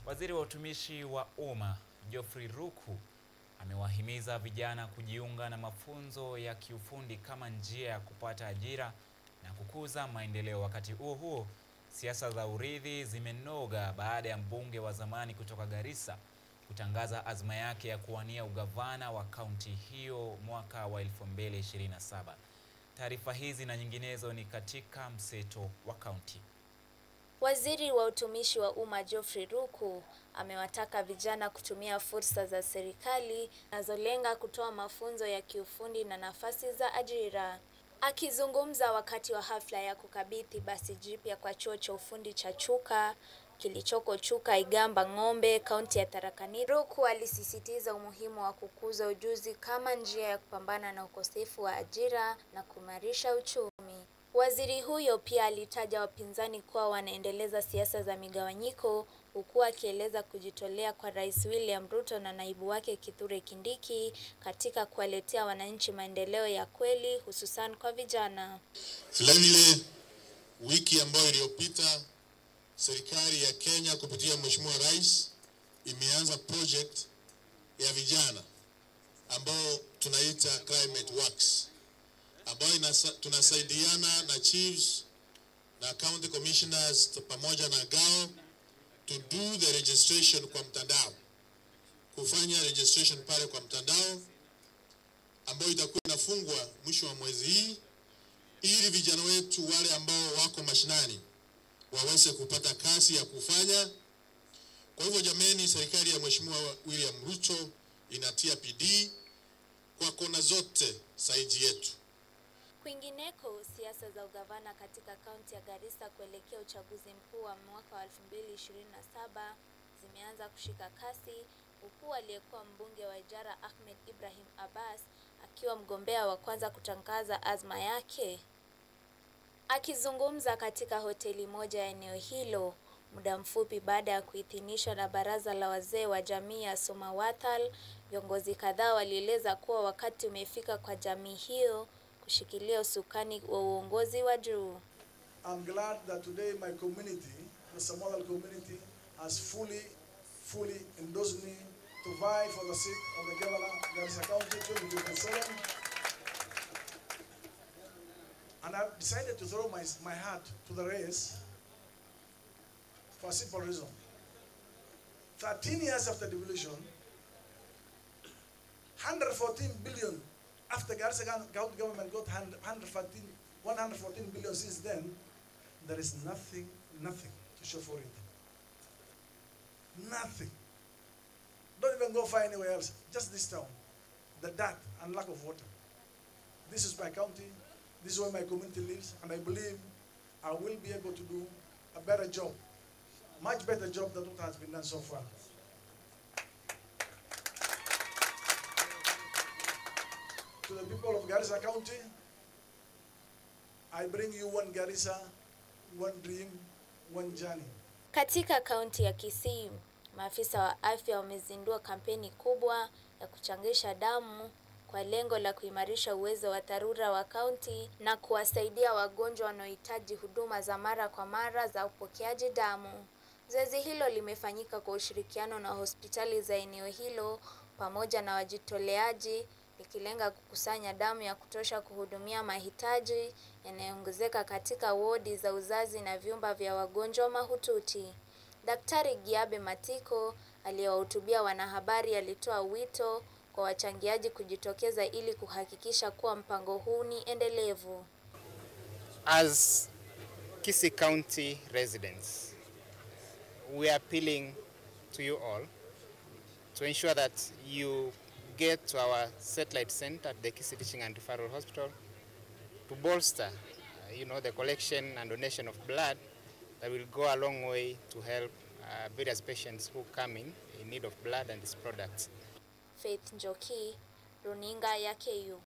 Waziri wa utumishi wa umma Geoffrey Ruku amewahimiza vijana kujiunga na mafunzo ya kiufundi kama njia ya kupata ajira na kukuza maendeleo. Wakati huo huo, siasa za urithi zimenoga baada ya mbunge wa zamani kutoka Garissa kutangaza azma yake ya kuwania ugavana wa kaunti hiyo mwaka wa 2027. Taarifa hizi na nyinginezo ni katika mseto wa kaunti. Waziri wa utumishi wa umma Geoffrey Ruku amewataka vijana kutumia fursa za serikali zinazolenga kutoa mafunzo ya kiufundi na nafasi za ajira. Akizungumza wakati wa hafla ya kukabidhi basi jipya kwa chuo cha ufundi cha Chuka kilichoko Chuka Igamba Ng'ombe, kaunti ya Tharaka Nithi, Ruku alisisitiza umuhimu wa kukuza ujuzi kama njia ya kupambana na ukosefu wa ajira na kuimarisha uchumi. Waziri huyo pia alitaja wapinzani kuwa wanaendeleza siasa za migawanyiko, huku akieleza kujitolea kwa Rais William Ruto na naibu wake Kithure Kindiki katika kuwaletea wananchi maendeleo ya kweli, hususan kwa vijana. Vilevile, wiki ambayo iliyopita serikali ya Kenya kupitia Mheshimiwa Rais imeanza project ya vijana ambao tunaita Climate Works, ambayo tunasaidiana na chiefs na county commissioners pamoja na GAO to do the registration kwa mtandao, kufanya registration pale kwa mtandao ambayo itakuwa inafungwa mwisho wa mwezi hii, ili vijana wetu wale ambao wako mashinani waweze kupata kazi ya kufanya. Kwa hivyo jameni, serikali ya Mheshimiwa William Ruto inatia bidii kwa kona zote saidi yetu. Kwingineko, siasa za ugavana katika kaunti ya Garissa kuelekea uchaguzi mkuu wa mwaka wa 2027 zimeanza kushika kasi, huku aliyekuwa mbunge wa Ijara Ahmed Ibrahim Abbas akiwa mgombea wa kwanza kutangaza azma yake. Akizungumza katika hoteli moja ya eneo hilo muda mfupi baada ya kuidhinishwa na baraza la wazee wa jamii ya Somawathal, viongozi kadhaa walieleza kuwa wakati umefika kwa jamii hiyo kushikilia usukani wa uongozi wa juu. I'm glad that today my community, the Somawathal community, has fully endorsed me to vie for the seat of the governor of Garissa County 2027. And I've decided to throw my hat to the race for a simple reason. 13 years after devolution, 114 billion after Garissa County government got 114 billion since then, there is nothing to show for it. Nothing. Don't even go far anywhere else. Just this town. The dirt and lack of water. This is my county. This is where my community lives, and I believe I will be able to do a better job, much better job than what has been done so far. To the people of Garissa County, I bring you one Garissa, one dream, one journey. Katika kaunti ya Kisii, maafisa wa afya wamezindua kampeni kubwa ya kuchangisha damu kwa lengo la kuimarisha uwezo wa dharura wa kaunti na kuwasaidia wagonjwa wanaohitaji huduma za mara kwa mara za upokeaji damu. Zoezi hilo limefanyika kwa ushirikiano na hospitali za eneo hilo pamoja na wajitoleaji, likilenga kukusanya damu ya kutosha kuhudumia mahitaji yanayoongezeka katika wodi za uzazi na vyumba vya wagonjwa mahututi. Daktari Giabe Matiko aliyewahutubia wanahabari alitoa wito kwa wachangiaji kujitokeza ili kuhakikisha kuwa mpango huu ni endelevu. As Kisii County residents, we are appealing to you all to ensure that you get to our satellite center at the Kisii Teaching and Referral Hospital to bolster, the collection and donation of blood that will go a long way to help various patients who come in need of blood and its products. Faith Njoki, Runinga ya KU.